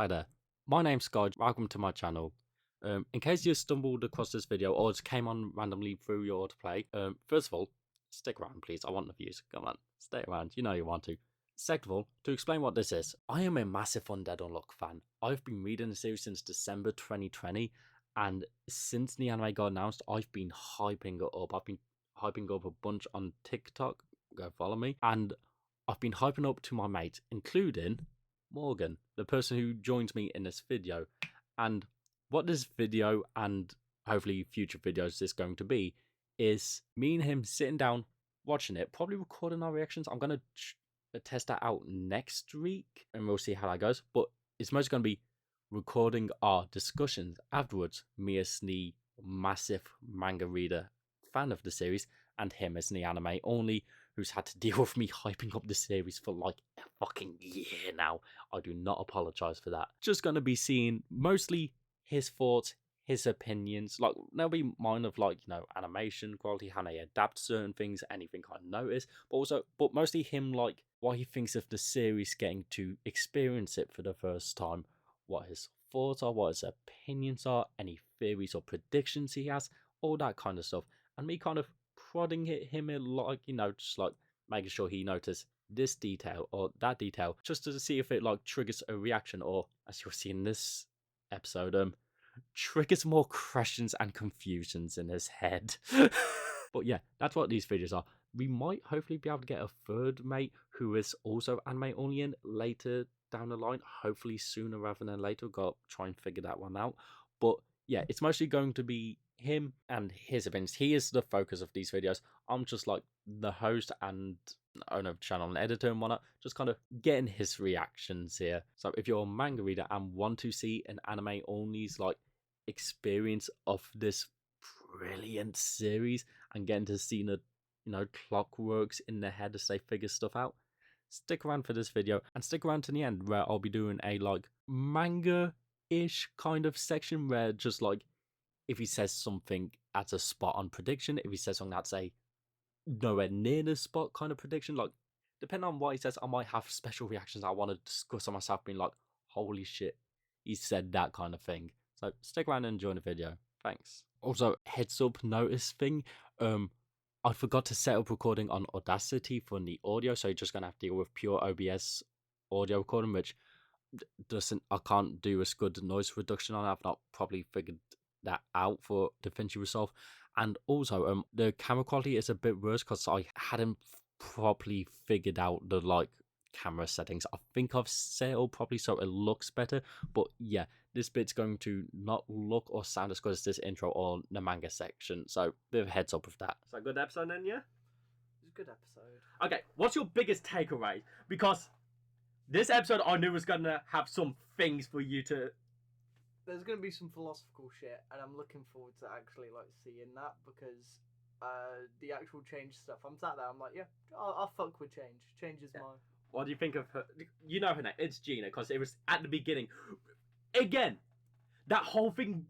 Hi there, my name's Scott, welcome to my channel. In case you stumbled across this video or just came on randomly through your autoplay, first of all, stick around please, I want the views, come on, stay around, you know you want to. Second of all, to explain what this is, I am a massive Undead Unluck fan. I've been reading the series since December 2020, and since the anime got announced, I've been hyping it up. I've been hyping up a bunch on TikTok, go follow me, and I've been hyping up to my mates, including Morgan, the person who joins me in this video. And what this video and hopefully future videos is going to be is me and him sitting down watching it, probably recording our reactions. I'm going to test that out next week and we'll see how that goes, but it's mostly going to be recording our discussions afterwards, me as the massive manga reader fan of the series and him as the anime only who's had to deal with me hyping up the series for like a fucking year now. I do not apologize for that. Just going to be seeing mostly his thoughts, his opinions, like there'll be mine of like, you know, animation quality, how they adapt certain things, anything I notice, but mostly him, like what he thinks of the series, getting to experience it for the first time, what his thoughts are, what his opinions are, any theories or predictions he has, all that kind of stuff, and me kind of prodding him in, like, you know, just like making sure he noticed this detail or that detail, just to see if it like triggers a reaction, or as you'll see in this episode, triggers more questions and confusions in his head. But yeah, that's what these videos are. We might hopefully be able to get a third mate who is also anime only in later down the line, hopefully sooner rather than later. Got to try and figure that one out. But yeah, it's mostly going to be him and his opinions. He is the focus of these videos. I'm just like the host and owner of the channel and editor and whatnot, just kind of getting his reactions here. So if you're a manga reader and want to see an anime only's like experience of this brilliant series and getting to see the, you know, clockworks in their head as they figure stuff out, stick around for this video and stick around to the end where I'll be doing a like manga-ish kind of section where just like if he says something at a spot on prediction, if he says something that's a nowhere near the spot kind of prediction, like depending on what he says, I might have special reactions I want to discuss on myself, being like, holy shit, he said that kind of thing. So stick around and enjoy the video. Thanks. Also, heads up notice thing, I forgot to set up recording on Audacity for the audio, so you're just gonna have to deal with pure OBS audio recording, which I can't do as good noise reduction on. I've not probably figured that out for DaVinci Resolve. And also the camera quality is a bit worse because I hadn't properly figured out the like camera settings. I think I've set it all properly so it looks better, but yeah, this bit's going to not look or sound as good as this intro or the manga section, so bit of a heads up with that. So a good episode then, yeah? It's a good episode. Okay, what's your biggest takeaway? Because this episode I knew was gonna have some things for you to... There's going to be some philosophical shit, and I'm looking forward to actually like seeing that, because the actual change stuff, I'm sat there, I'm like, yeah, I'll fuck with change. Change is my... What do you think of her? You know her name, it's Gina, because it was at the beginning. Again, that whole thing,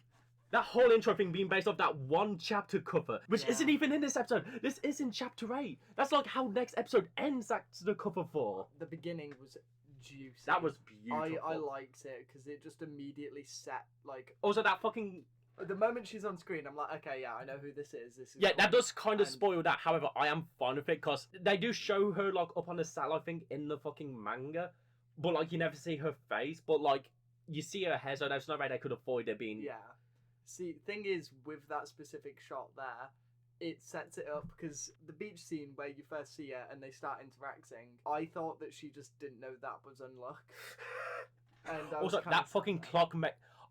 that whole intro thing being based off that one chapter cover, which isn't even in this episode. This is in chapter 8. That's like how next episode ends. That's the cover for. The beginning was juicy. That was beautiful. I liked it because it just immediately set like... Also, that fucking... The moment she's on screen, I'm like, okay, yeah, I know who this is. This is yeah, cool. that does kind of spoil that. However, I am fine with it because they do show her like up on the satellite thing in the fucking manga, but like you never see her face. But like you see her hair, so there's no way they could avoid it being... Yeah. See, thing is, with that specific shot there, it sets it up, because the beach scene where you first see her and they start interacting, I thought that she just didn't know that was Unluck. And also, that fucking clock...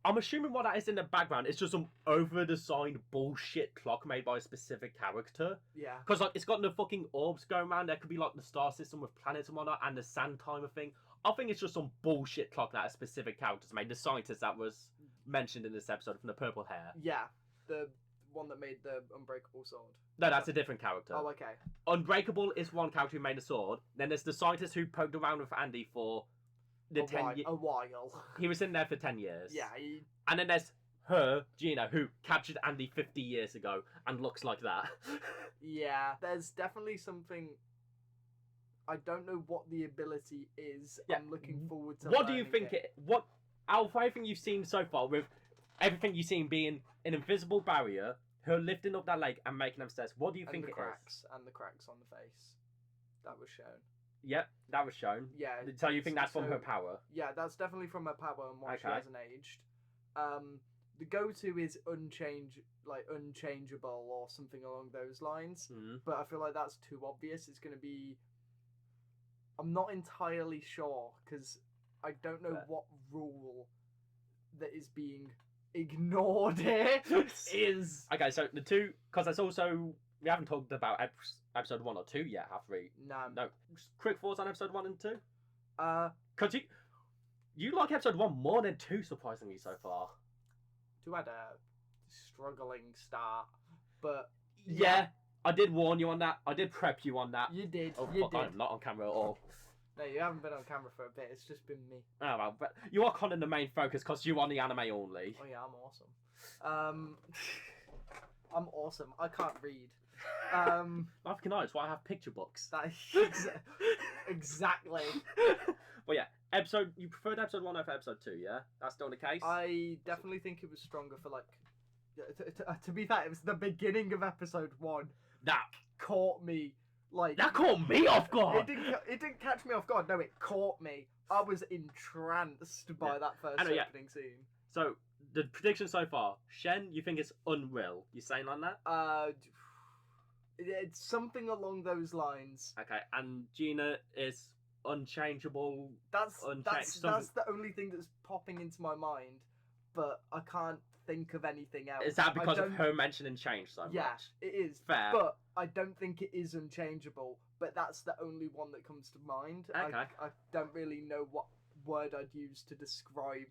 I'm assuming what that is in the background is just some over-designed bullshit clock made by a specific character. Yeah. Because like it's got the fucking orbs going around. There could be like the star system with planets and whatnot, and the sand timer thing. I think it's just some bullshit clock that a specific character's made. The scientist that was mentioned in this episode from the purple hair. Yeah, the one that made the unbreakable sword. No, that's a different character. Oh, okay. Unbreakable is one character who made a sword. Then there's the scientist who poked around with Andy for the 10 years. A while. He was in there for 10 years. Yeah. And then there's her, Gina, who captured Andy 50 years ago and looks like that. Yeah, there's definitely something... I don't know what the ability is. Yeah. I'm looking forward to What do you think it. What out of everything you've seen so far, with everything you've seen being an invisible barrier, her lifting up that leg and making them stairs, what do you think it is? And the cracks on the face. That was shown. Yep, that was shown. Yeah. So you think that's from her power? Yeah, that's definitely from her power and why she hasn't aged. The go-to is unchangeable or something along those lines. But I feel like that's too obvious. It's going to be... I'm not entirely sure, because I don't know what rule that is being ignored here is... Okay, so the two... Because that's also... We haven't talked about episode 1 or 2 yet, have we? No. Quick thoughts on episode 1 and 2? Because you like episode 1 more than 2, surprisingly, so far. 2 had a struggling start, but... Yeah, I did warn you on that. I did prep you on that. You did. Oh, you fuck, did. I'm not on camera at all. No, you haven't been on camera for a bit. It's just been me. Oh, well, but you are kind of the main focus because you are the anime only. Oh, yeah, I'm awesome. I'm awesome. I can't read. Neither can I. That's why I have picture books. Exactly. Well, yeah. You preferred episode 1 over episode 2, yeah? That's still the case? I definitely think it was stronger for, like... To be fair, it was the beginning of episode 1 that caught me, like... That caught me off guard! It didn't catch me off guard. No, it caught me. I was entranced by that first opening scene. So, the prediction so far. Shen, you think it's unreal. You saying on that? It's something along those lines. Okay, and Gina is unchangeable. That's the only thing that's popping into my mind, but I can't think of anything else. Is that because of her mentioning change so much? Yeah, it is. Fair. But I don't think it is unchangeable, but that's the only one that comes to mind. Okay. I don't really know what word I'd use to describe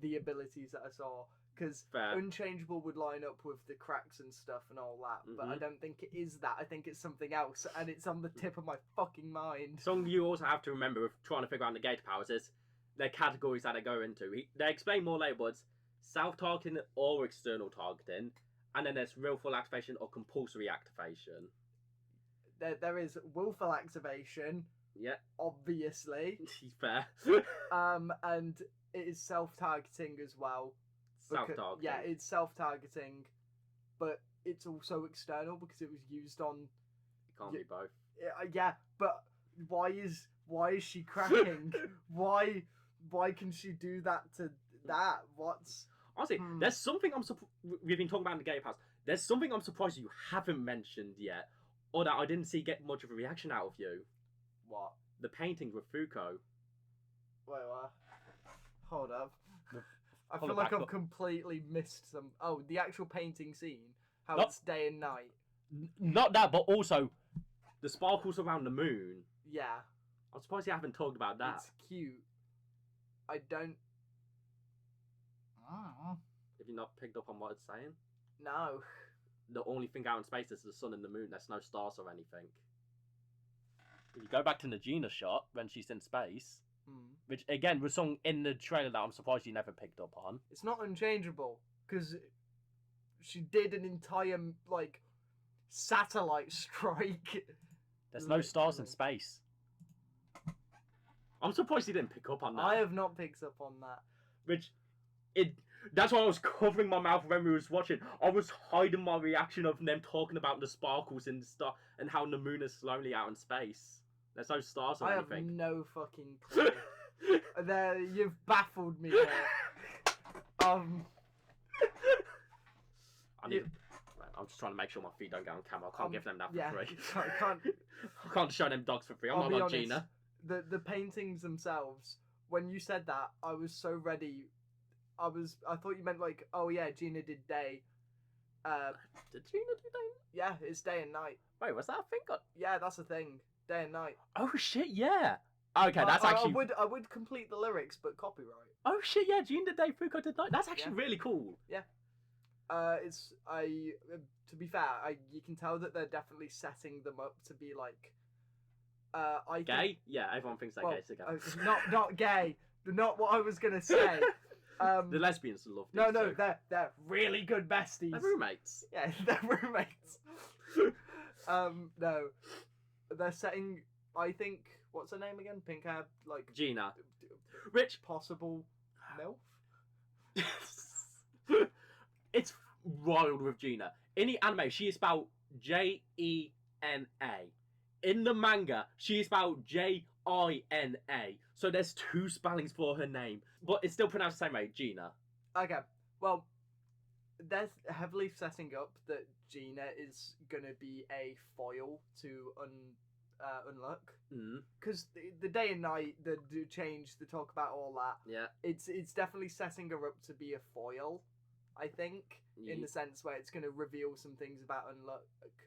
the abilities that I saw. Because unchangeable would line up with the cracks and stuff and all that, but I don't think it is that. I think it's something else, and it's on the tip of my fucking mind. Something you also have to remember with trying to figure out negator powers is their categories that they go into. They explain more later, but it's self-targeting or external targeting, and then there's willful activation or compulsory activation. There is willful activation. Yeah. Obviously. Fair. And it is self-targeting as well. Self-targeting. Yeah, it's self-targeting, but it's also external because it was used on... It can't be both. Yeah, but why is she cracking? why can she do that to that? What's... Honestly, there's something we've been talking about in the game pass. There's something I'm surprised you haven't mentioned yet, or that I didn't get much of a reaction out of you. What? The painting with Fuuko. Wait, what? Hold up. I feel like I've completely missed some... Oh, the actual painting scene. How it's day and night. Not that, but also the sparkles around the moon. Yeah. I'm surprised you haven't talked about that. It's cute. I don't... Have you not picked up on what it's saying? No. The only thing out in space is the sun and the moon. There's no stars or anything. If you go back to Nagina shot when she's in space... Which, again, was something in the trailer that I'm surprised you never picked up on. It's not unchangeable, because she did an entire, like, satellite strike. There's no stars in space. I'm surprised you didn't pick up on that. I have not picked up on that. That's why I was covering my mouth when we was watching. I was hiding my reaction of them talking about the sparkles and stuff, and how the moon is slowly out in space. There's no stars or anything. I have no fucking clue. There, you've baffled me here. I'm just trying to make sure my feet don't get on camera. I can't give them that for free. I can't show them dogs for free. I'm not like Gina. The paintings themselves, when you said that, I was so ready. I thought you meant like, oh yeah, Gina did day. Did Gina do day? Yeah, it's day and night. Wait, was that a thing? Yeah, that's a thing. Day and night. Oh shit, yeah. Okay, that's actually... I would complete the lyrics, but copyright. Oh shit, yeah, Gina did day, Fuuko did night. That's actually really cool. Yeah. To be fair, you can tell that they're definitely setting them up to be like... Gay? Yeah, everyone thinks they're gay together. Not gay. Not what I was going to say. The lesbians love these No, they're really good besties. They're roommates. Yeah, they're roommates. No. They're setting, I think, what's her name again? Pink hair, like... Gina. Rich. Possible milf? wild with Gina. In the anime, she is spelled Jena. In the manga, she is spelled Jina. So there's 2 spellings for her name, but it's still pronounced the same way, Gina. Okay, well, they're heavily setting up that Gina is gonna be a foil to Unluck. Because the day and night, the change, the talk about all that. Yeah. It's definitely setting her up to be a foil, I think, in the sense where it's gonna reveal some things about Unluck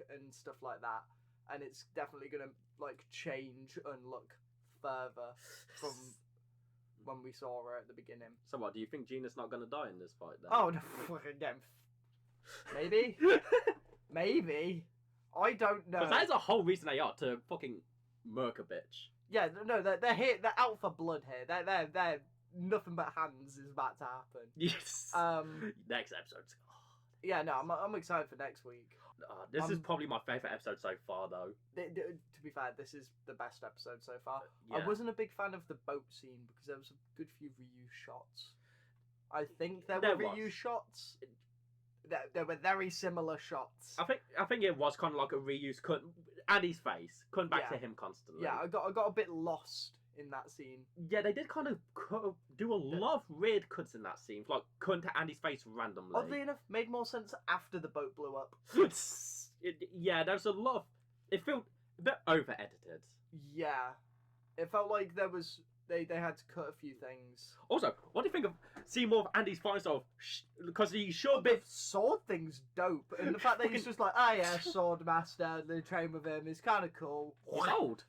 and stuff like that, and it's definitely gonna like change Unluck further from when we saw her at the beginning. So what, do you think Gina's not going to die in this fight then? Oh, no, again. Maybe. Maybe. I don't know. Because that is a whole reason they are, to fucking murk a bitch. Yeah, no, they're here. They're out for blood here. They're nothing but hands is about to happen. Yes. Next episode. Yeah, no, I'm excited for next week. This is probably my favourite episode so far, though. To be fair, this is the best episode so far. Yeah. I wasn't a big fan of the boat scene because there was a good few reuse shots. I think there were reuse shots. There were very similar shots. I think it was kind of like a reuse cut. Andy's face, cutting back to him constantly. Yeah, I got a bit lost in that scene. Yeah, they did kind of do a lot of weird cuts in that scene, like cutting to Andy's face randomly. Oddly enough, made more sense after the boat blew up. Yeah, there was a lot of. It felt a bit over edited. Yeah, it felt like there was. They had to cut a few things. Also, what do you think of seeing more of Andy's fighting style? Because he's sure a bit. The sword thing's dope, and the fact that he's just like, yeah, sword master, they train with him is kind of cool. He's old.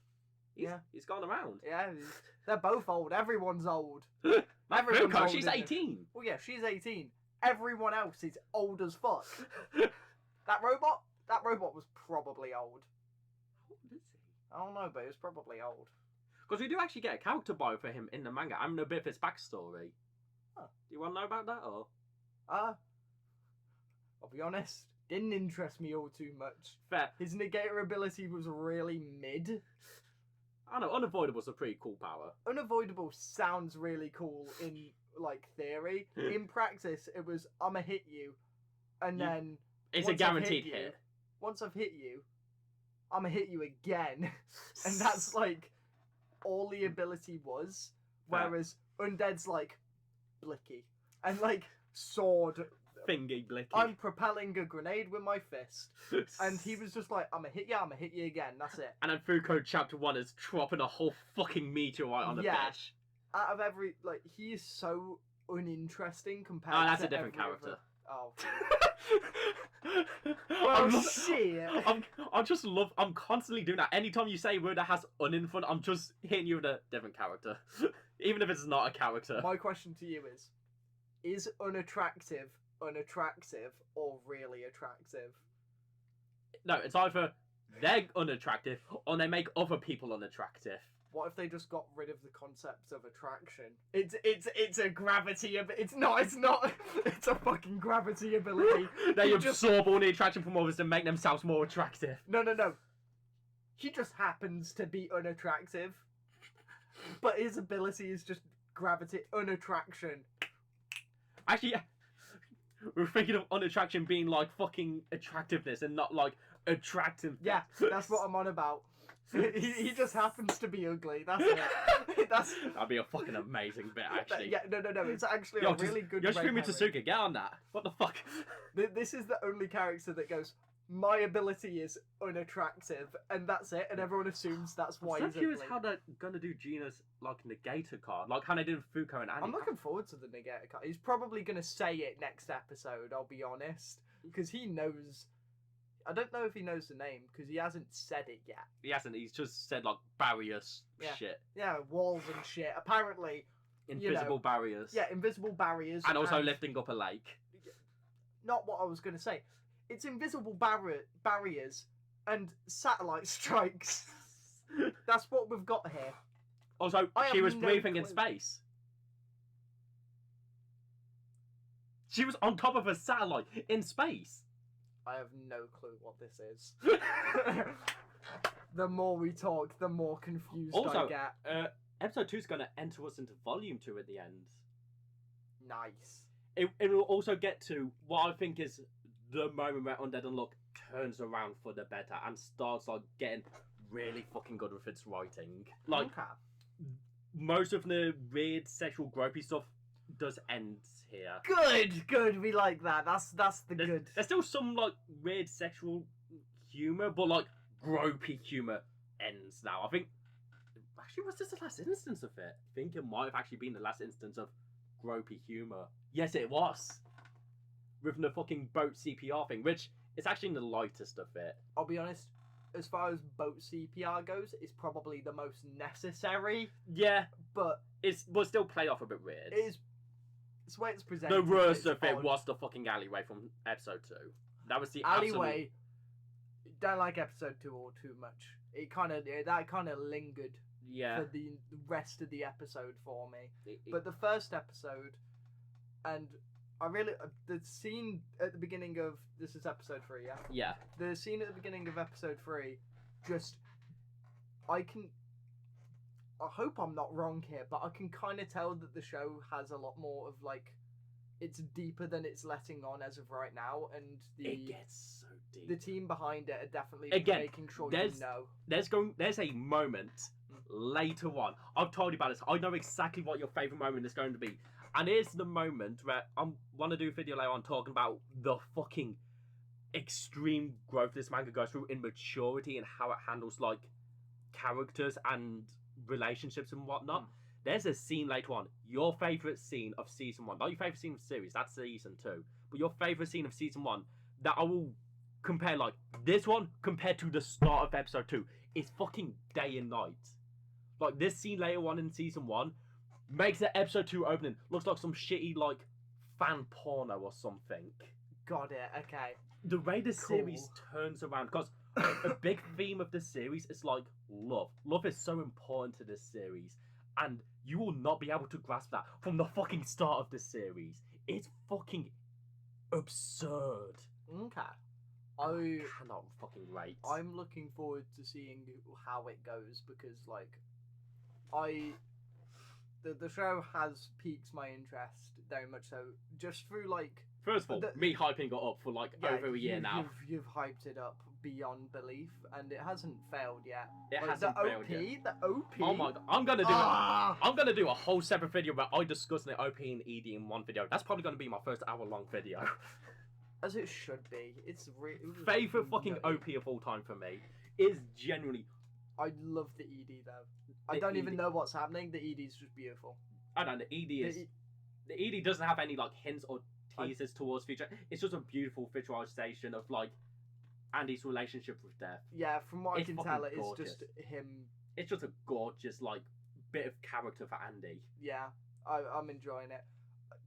He's gone around. Yeah, they're both old. Everyone's old. Everyone's old. She's 18. Well, yeah, she's 18. Everyone else is old as fuck. That robot was probably old. What is he? I don't know, but it was probably old. Because we do actually get a character bio for him in the manga. I know a bit of his backstory. Huh. Do you want to know about that, or? I'll be honest, didn't interest me all too much. Fair. His negator ability was really mid. I know, Unavoidable's a pretty cool power. Unavoidable sounds really cool in, like, theory. In practice, it was, I'ma hit you, and then... It's a guaranteed hit. Once I've hit you, I'ma hit you again. And that's, like... all the ability was, whereas Undead's like blicky and like sword thingy blicky. I'm propelling a grenade with my fist, and he was just like, "I'ma hit you again." That's it. And then Fuuko Chapter 1 is dropping a whole fucking meteorite on the bitch. Out of every he is so uninteresting compared. Oh, that's to a different character. Oh. Well, shit. I'm constantly doing that. Anytime you say a word that has un in front, I'm just hitting you with a different character. Even if it's not a character. My question to you is unattractive or really attractive? No, it's either they're unattractive or they make other people unattractive. What if they just got rid of the concept of attraction? It's a gravity. It's not. It's a fucking gravity ability. They absorb all the attraction from others to make themselves more attractive. No. He just happens to be unattractive, but his ability is just gravity unattraction. Actually, we're thinking of unattraction being like fucking attractiveness and not like attractive. Yeah, that's what I'm on about. He just happens to be ugly. That's it. That'd be a fucking amazing bit, actually. Yeah, no. It's actually a really good. Yoshimi Tsuga, get on that. What the fuck? This is the only character that goes, my ability is unattractive, and that's it, and everyone assumes that's why he's ugly. I'm so curious how they're gonna do Gina's like negator card, like how they did with Fuuko and Annie. I'm looking forward to the negator card. He's probably gonna say it next episode. I'll be honest, because he knows. I don't know if he knows the name because he hasn't said it yet. He hasn't. He's just said like barriers, shit. Yeah, walls and shit. Apparently, invisible barriers. Yeah, invisible barriers, and also lifting up a lake. Not what I was going to say. It's invisible barriers and satellite strikes. That's what we've got here. Also, she was breathing in space. She was on top of a satellite in space. I have no clue what this is. The more we talk, the more confused I get. Episode 2 is going to enter us into Volume 2 at the end. Nice. It will also get to what I think is the moment where Undead Unluck turns around for the better and starts like getting really fucking good with its writing. Like most of the weird sexual gropey stuff does end here. Good. We like that. That's the good. There's still some like weird sexual humor, but like gropey humor ends now. I think. Actually, was this the last instance of it? I think it might have actually been the last instance of gropey humor. Yes, it was. With the fucking boat CPR thing, which is actually the lightest of it. I'll be honest, as far as boat CPR goes, it's probably the most necessary. Yeah, but will still play off a bit weird. It's the way it's presented. The worst of it was the fucking alleyway from episode 2. That was the alleyway. Don't like episode 2 all too much. That kind of lingered. Yeah. For the rest of the episode for me, but the first episode, and I really the scene at the beginning of this is episode 3, yeah. Yeah. The scene at the beginning of episode 3, just I hope I'm not wrong here, but I can kind of tell that the show has a lot more of like, it's deeper than it's letting on as of right now, and it gets so deep. The team behind it are definitely making sure you know. There's a moment later on. I've told you about this. I know exactly what your favourite moment is going to be. And here's the moment where I want to do a video later on talking about the fucking extreme growth this manga goes through in maturity and how it handles like characters and relationships and whatnot. There's a scene later on, your favourite scene of season 1, not your favourite scene of the series, that's season 2, but your favourite scene of season 1 that I will compare like this one compared to the start of episode 2 is fucking day and night. Like this scene later on in season 1 makes the episode 2 opening looks like some shitty like fan porno or something. Got it. Okay. The way the series turns around, because a big theme of this series is like love. Love is so important to this series, and you will not be able to grasp that from the fucking start of this series. It's fucking absurd. Okay. I cannot fucking wait. I'm looking forward to seeing how it goes because like the show has piqued my interest very much so just through like first of all me hyping it up for like over a year now. You've hyped it up beyond belief and it hasn't failed yet. It hasn't failed yet. The OP. Oh my god! I'm gonna do a whole separate video where I discuss the OP and ED in one video. That's probably gonna be my first hour-long video. As it should be. It's favorite fucking OP of all time for me is genuinely. I love the ED though. I don't even know what's happening. The ED is just beautiful. I don't know. The ED doesn't have any like hints or teasers towards future. It's just a beautiful visualization of like Andy's relationship with Death. Yeah, from what I can tell, it's just him. It's just a gorgeous like bit of character for Andy. Yeah, I'm enjoying it.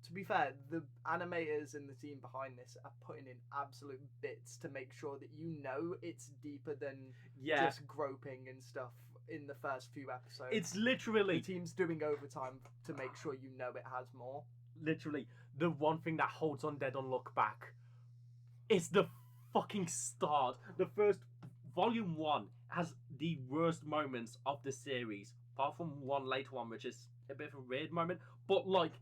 To be fair, the animators and the team behind this are putting in absolute bits to make sure that you know it's deeper than just groping and stuff in the first few episodes. It's literally... The team's doing overtime to make sure you know it has more. Literally, the one thing that holds Undead Unluck back is the fucking start. The first... Volume 1 has the worst moments of the series, apart from one later one, which is a bit of a weird moment, but like...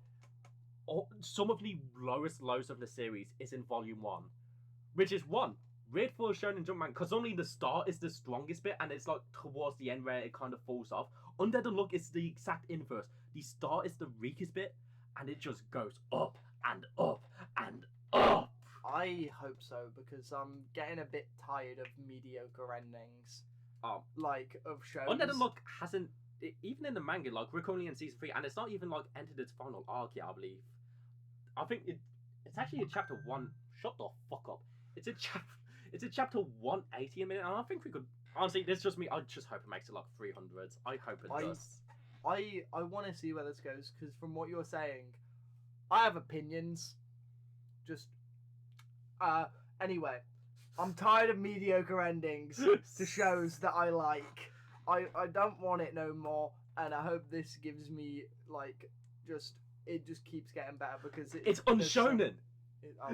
some of the lowest lows of the series is in Volume 1, which is weird for a Shonen Jump man, because only the start is the strongest bit, and it's like towards the end where it kind of falls off. Undead Unluck is the exact inverse. The start is the weakest bit, and it just goes up and up and up. I hope so, because I'm getting a bit tired of mediocre endings. Like, of shows. Undead Unluck hasn't, even in the manga, like, we're currently in season 3, and it's not even, like, entered its final arc yet, I believe. I think it's actually in chapter 1. Shut the fuck up. It's in chapter 180 a minute, and I think we could... Honestly, this is just me. I just hope it makes it, like, 300. I hope it does. I want to see where this goes, because from what you're saying, I have opinions. Just... Anyway, I'm tired of mediocre endings to shows that I like. I don't want it no more, and I hope this gives me, like, it just keeps getting better, because it's unshonen.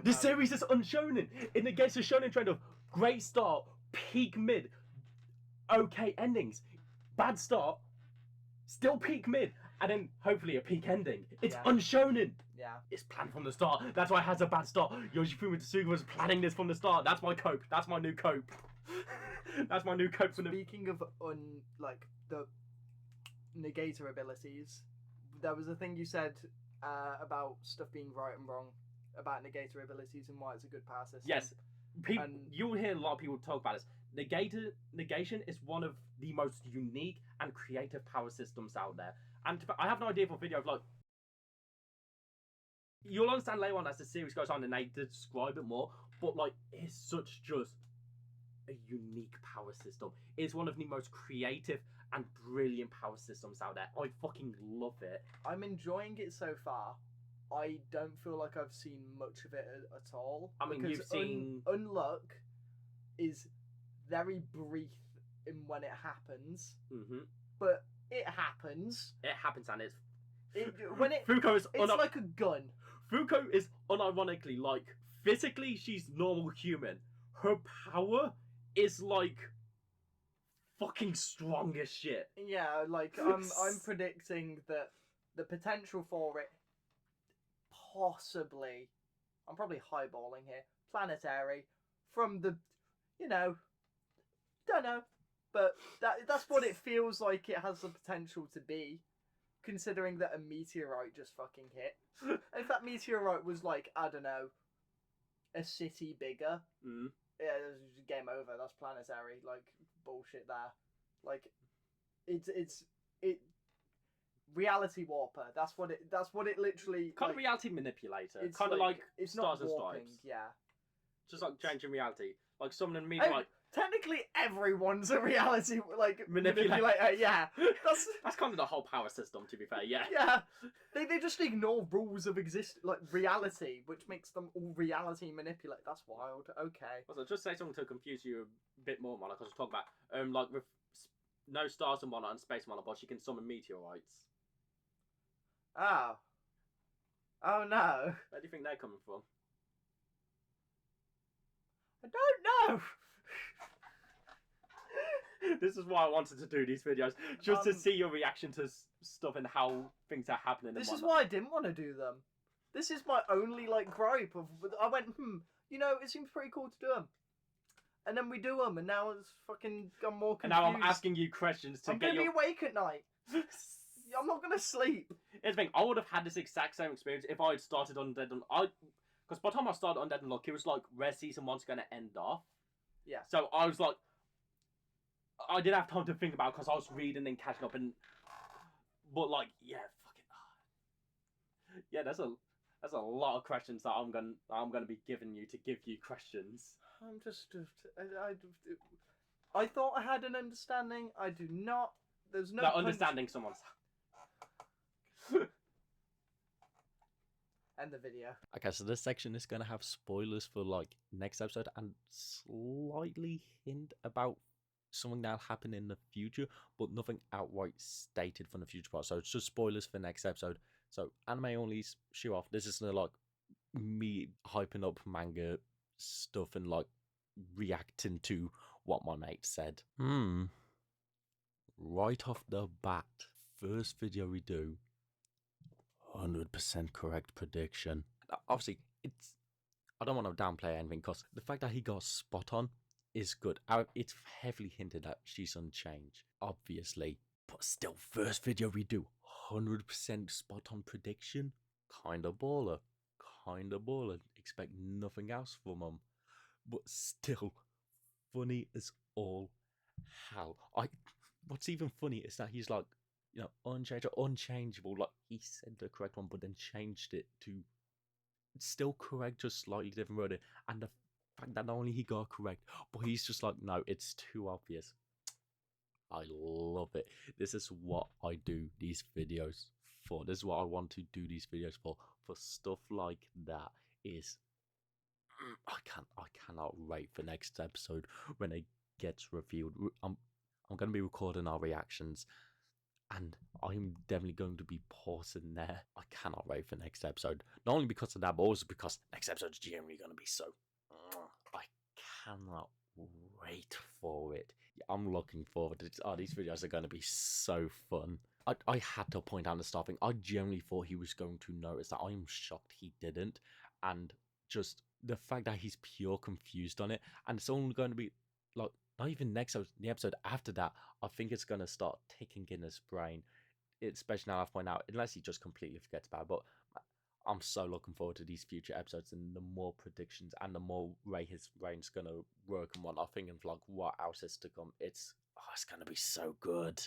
The series is unshonen. It negates the shonen trend of great start, peak mid, okay endings, bad start, still peak mid, and then hopefully a peak ending. It's unshonen. Yeah. It's planned from the start. That's why it has a bad start. Yoshifumi Tsuga was planning this from the start. That's my cope. That's my new cope. That's my new cope for the... Speaking of like the negator abilities, there was a thing you said about stuff being right and wrong about negator abilities and why it's a good power system. Yes, you'll hear a lot of people talk about this. Negation is one of the most unique and creative power systems out there. And I have an idea for a video of like... You'll understand later on as the series goes on and they describe it more, but like it's such just a unique power system. It's one of the most creative and brilliant power systems out there. I fucking love it. I'm enjoying it so far. I don't feel like I've seen much of it at all. I mean, you've seen... Unluck is very brief in when it happens, but it happens. It happens, and Fuuko is like a gun. Fuuko is unironically like physically she's normal human. Her power is like fucking strong as shit. Yeah, like I'm predicting that the potential for it possibly, I'm probably highballing here, planetary from the, don't know, but that's what it feels like it has the potential to be, considering that a meteorite just fucking hit. If that meteorite was like, I don't know, a city bigger, yeah, game over. That's planetary, like bullshit there. Like, it's reality warper. That's what it literally. Kind of reality manipulator. It's kind of like it's Stars not and warping, Stripes. yeah. Just like changing reality. Like someone me like technically everyone's a reality like manipulator. Yeah, that's kind of the whole power system. To be fair, yeah. Yeah, they just ignore rules of like reality, which makes them all reality manipulate. That's wild. Okay. Also, just say something to confuse you a bit more, man. Because I talk about like with no stars and whatnot and space and whatnot, but she can summon meteorites. Oh. Oh no. Where do you think they're coming from? I don't know. This is why I wanted to do these videos, just to see your reaction to stuff and how things are happening. This is why I didn't want to do them. This is my only like gripe of. I went, it seems pretty cool to do them, and then we do them, and now it's fucking gone more confused. And now I'm asking you questions to I'm gonna be awake at night. I'm not gonna sleep. Here's the thing: I would have had this exact same experience if I had started Undead Unluck. Because by the time I started Undead Unluck, it was like where season 1's going to end off. Yeah. So I was like, I didn't have time to think about it because I was reading and catching up, but like, yeah, fucking, yeah, that's a lot of questions that I'm gonna be giving you to give you questions. I'm just, I thought I had an understanding. I do not. There's no understanding someone's. End the video. Okay, so this section is going to have spoilers for like next episode and slightly hint about something that'll happen in the future, but nothing outright stated from the future part. So it's just spoilers for next episode. So anime only, shoot off. This is like me hyping up manga stuff and like reacting to what my mate said. Right off the bat, first video we do, 100% correct prediction. Obviously, I don't want to downplay anything because the fact that he got spot on is good. It's heavily hinted that she's unchanged, obviously. But still, first video we do, 100% spot on prediction. Kinda baller. Expect nothing else from him. But still, funny as all hell. What's even funny is that he's like, unchanged or unchangeable. Like, he said the correct one, but then changed it to still correct, just slightly different wording. And the fact that not only he got correct, but he's just like, no, it's too obvious. I love it. This is what I do these videos for. This is what I want to do these videos for. For stuff like that is, I cannot wait for next episode when it gets revealed. I'm going to be recording our reactions. And I'm definitely going to be pausing there. I cannot wait for next episode. Not only because of that, but also because next episode is generally going to be so... I cannot wait for it. I'm looking forward to it. These videos are going to be so fun. I had to point out the starting. I genuinely thought he was going to notice that. I am shocked he didn't, and just the fact that he's pure confused on it, and it's only going to be like not even next episode, the episode after that. I think it's going to start ticking in his brain, especially now I've pointed out, unless he just completely forgets about it. But I'm so looking forward to these future episodes and the more predictions and the more way his brain's gonna work and what I'm thinking of like what else is to come. It's gonna be so good.